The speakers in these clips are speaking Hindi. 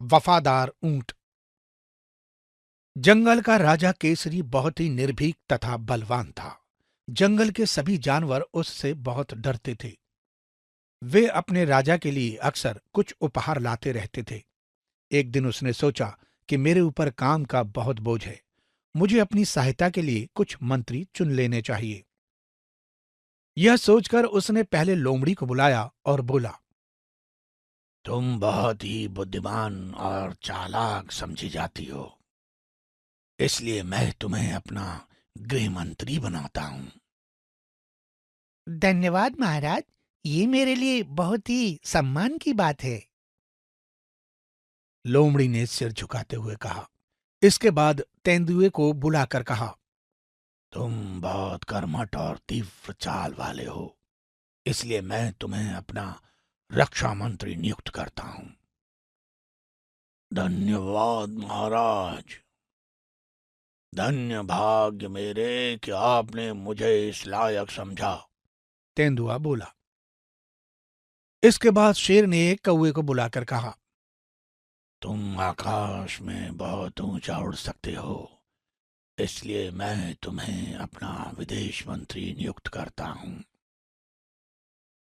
वफादार ऊंट। जंगल का राजा केसरी बहुत ही निर्भीक तथा बलवान था। जंगल के सभी जानवर उससे बहुत डरते थे। वे अपने राजा के लिए अक्सर कुछ उपहार लाते रहते थे। एक दिन उसने सोचा कि मेरे ऊपर काम का बहुत बोझ है, मुझे अपनी सहायता के लिए कुछ मंत्री चुन लेने चाहिए। यह सोचकर उसने पहले लोमड़ी को बुलाया और बोला, तुम बहुत ही बुद्धिमान और चालाक समझी जाती हो, इसलिए मैं तुम्हें अपना गृह मंत्री बनाता हूं। धन्यवाद महाराज, ये मेरे लिए बहुत ही सम्मान की बात है। लोमड़ी ने सिर झुकाते हुए कहा। इसके बाद तेंदुए को बुलाकर कहा, तुम बहुत कर्मठ और तीव्र चाल वाले हो, इसलिए मैं तुम्हें अपना रक्षा मंत्री नियुक्त करता हूं। धन्यवाद महाराज। धन्य भाग्य मेरे कि आपने मुझे इस लायक समझा, तेंदुआ बोला। इसके बाद शेर ने कौवे को बुलाकर कहा, तुम आकाश में बहुत ऊंचा उड़ सकते हो, इसलिए मैं तुम्हें अपना विदेश मंत्री नियुक्त करता हूं।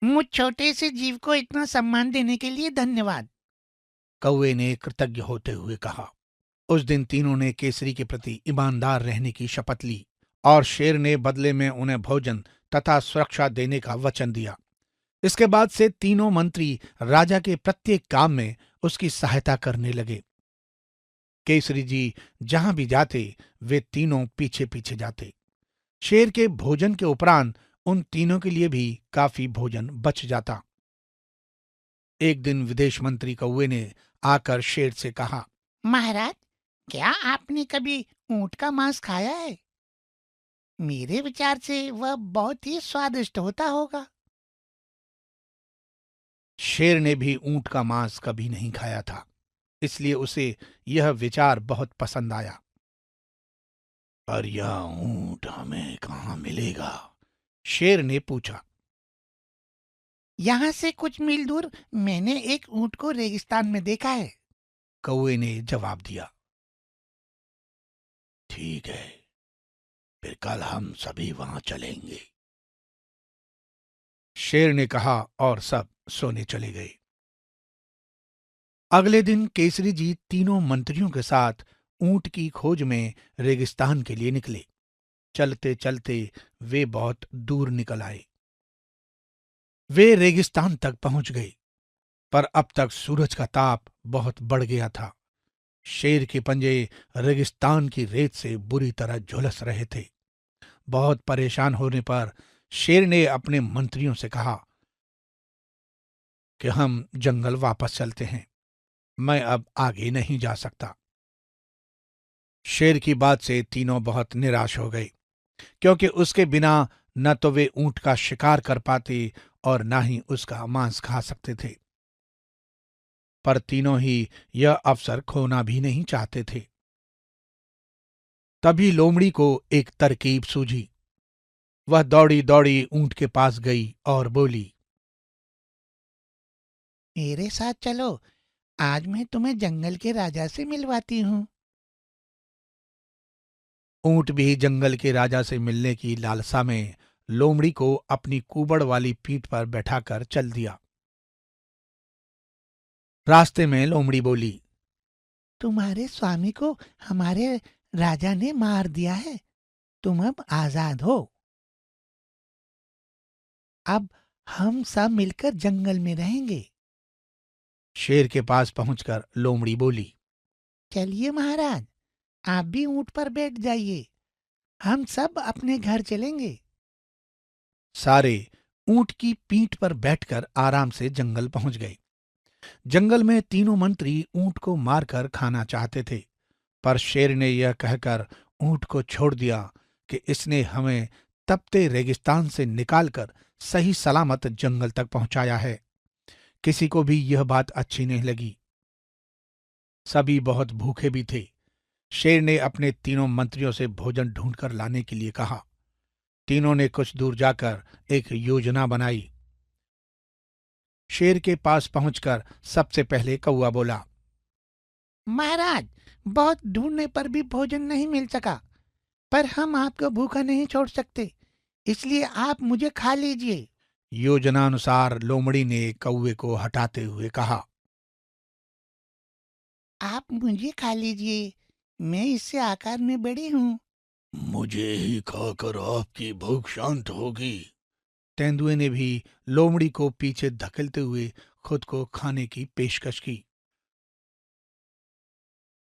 मुझ छोटे से जीव को इतना सम्मान देने के लिए धन्यवाद। कौवे ने कृतज्ञ होते हुए कहा। उस दिन तीनों ने केसरी के प्रति ईमानदार रहने की शपथ ली और शेर ने बदले में उन्हें भोजन तथा सुरक्षा देने का वचन दिया। इसके बाद से तीनों मंत्री राजा के प्रत्येक काम में उसकी सहायता करने लगे। केसरी जी जहां भी जाते वे तीनों पीछे पीछे जाते। शेर के भोजन के उपरांत उन तीनों के लिए भी काफी भोजन बच जाता। एक दिन विदेश मंत्री कौवे ने आकर शेर से कहा, महाराज, क्या आपने कभी ऊंट का मांस खाया है? मेरे विचार से वह बहुत ही स्वादिष्ट होता होगा। शेर ने भी ऊंट का मांस कभी नहीं खाया था, इसलिए उसे यह विचार बहुत पसंद आया। पर यह ऊंट हमें कहाँ मिलेगा? शेर ने पूछा। यहाँ से कुछ मील दूर मैंने एक ऊंट को रेगिस्तान में देखा है। कौवे ने जवाब दिया। ठीक है, फिर कल हम सभी वहां चलेंगे, शेर ने कहा और सब सोने चले गए। अगले दिन केसरी जी तीनों मंत्रियों के साथ ऊंट की खोज में रेगिस्तान के लिए निकले। चलते चलते वे बहुत दूर निकल आए। वे रेगिस्तान तक पहुंच गए, पर अब तक सूरज का ताप बहुत बढ़ गया था। शेर के पंजे रेगिस्तान की रेत से बुरी तरह झुलस रहे थे। बहुत परेशान होने पर शेर ने अपने मंत्रियों से कहा कि हम जंगल वापस चलते हैं, मैं अब आगे नहीं जा सकता। शेर की बात से तीनों बहुत निराश हो गए, क्योंकि उसके बिना न तो वे ऊंट का शिकार कर पाते और न ही उसका मांस खा सकते थे। पर तीनों ही यह अवसर खोना भी नहीं चाहते थे। तभी लोमड़ी को एक तरकीब सूझी। वह दौड़ी दौड़ी ऊंट के पास गई और बोली, मेरे साथ चलो, आज मैं तुम्हें जंगल के राजा से मिलवाती हूँ। ऊंट भी जंगल के राजा से मिलने की लालसा में लोमड़ी को अपनी कुबड़ वाली पीठ पर बैठाकर चल दिया। रास्ते में लोमड़ी बोली, तुम्हारे स्वामी को हमारे राजा ने मार दिया है, तुम अब आजाद हो। अब हम सब मिलकर जंगल में रहेंगे। शेर के पास पहुंचकर लोमड़ी बोली, चलिए महाराज, आप भी ऊंट पर बैठ जाइए, हम सब अपने घर चलेंगे। सारे ऊंट की पीठ पर बैठकर आराम से जंगल पहुंच गए। जंगल में तीनों मंत्री ऊंट को मारकर खाना चाहते थे, पर शेर ने यह कहकर ऊंट को छोड़ दिया कि इसने हमें तपते रेगिस्तान से निकालकर सही सलामत जंगल तक पहुंचाया है। किसी को भी यह बात अच्छी नहीं लगी। सभी बहुत भूखे भी थे। शेर ने अपने तीनों मंत्रियों से भोजन ढूंढकर लाने के लिए कहा। तीनों ने कुछ दूर जाकर एक योजना बनाई। शेर के पास पहुंचकर सबसे पहले कौवा बोला, महाराज, बहुत ढूंढने पर भी भोजन नहीं मिल सका, पर हम आपको भूखा नहीं छोड़ सकते, इसलिए आप मुझे खा लीजिए। योजनानुसार लोमड़ी ने कौवे को हटाते हुए कहा। आप मुझे खा लीजिए, मैं इससे आकार में बड़ी हूँ। मुझे ही खाकर आपकी भूख शांत होगी। तेंदुए ने भी लोमड़ी को पीछे धकेलते हुए खुद को खाने की पेशकश की।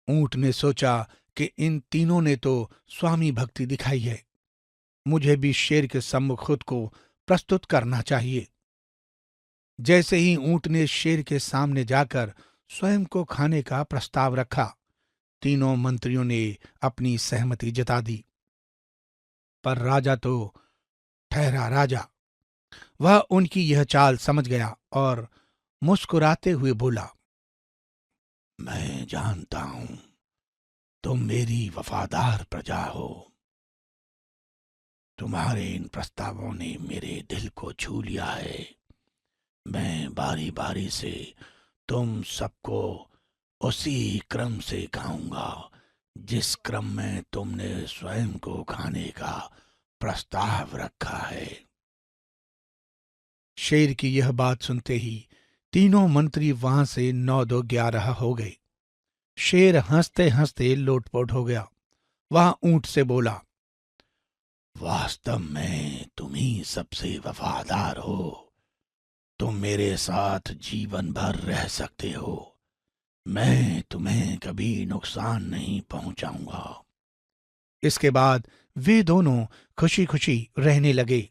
ऊंट ने सोचा कि इन तीनों ने तो स्वामी भक्ति दिखाई है, मुझे भी शेर के सम्मुख खुद को प्रस्तुत करना चाहिए। जैसे ही ऊंट ने शेर के सामने जाकर स्वयं को खाने का प्रस्ताव रखा, तीनों मंत्रियों ने अपनी सहमति जता दी। पर राजा तो ठहरा राजा। वह उनकी यह चाल समझ गया और मुस्कुराते हुए बोला, मैं जानता हूं तुम मेरी वफादार प्रजा हो। तुम्हारे इन प्रस्तावों ने मेरे दिल को छू लिया है। मैं बारी बारी से तुम सबको उसी क्रम से खाऊंगा जिस क्रम में तुमने स्वयं को खाने का प्रस्ताव रखा है। शेर की यह बात सुनते ही तीनों मंत्री वहां से 9-2-11 हो गए। शेर हंसते हंसते लोटपोट हो गया। वह ऊंट से बोला, वास्तव में तुम ही सबसे वफादार हो। तुम मेरे साथ जीवन भर रह सकते हो। मैं तुम्हें कभी नुकसान नहीं पहुंचाऊंगा। इसके बाद वे दोनों खुशी खुशी रहने लगे।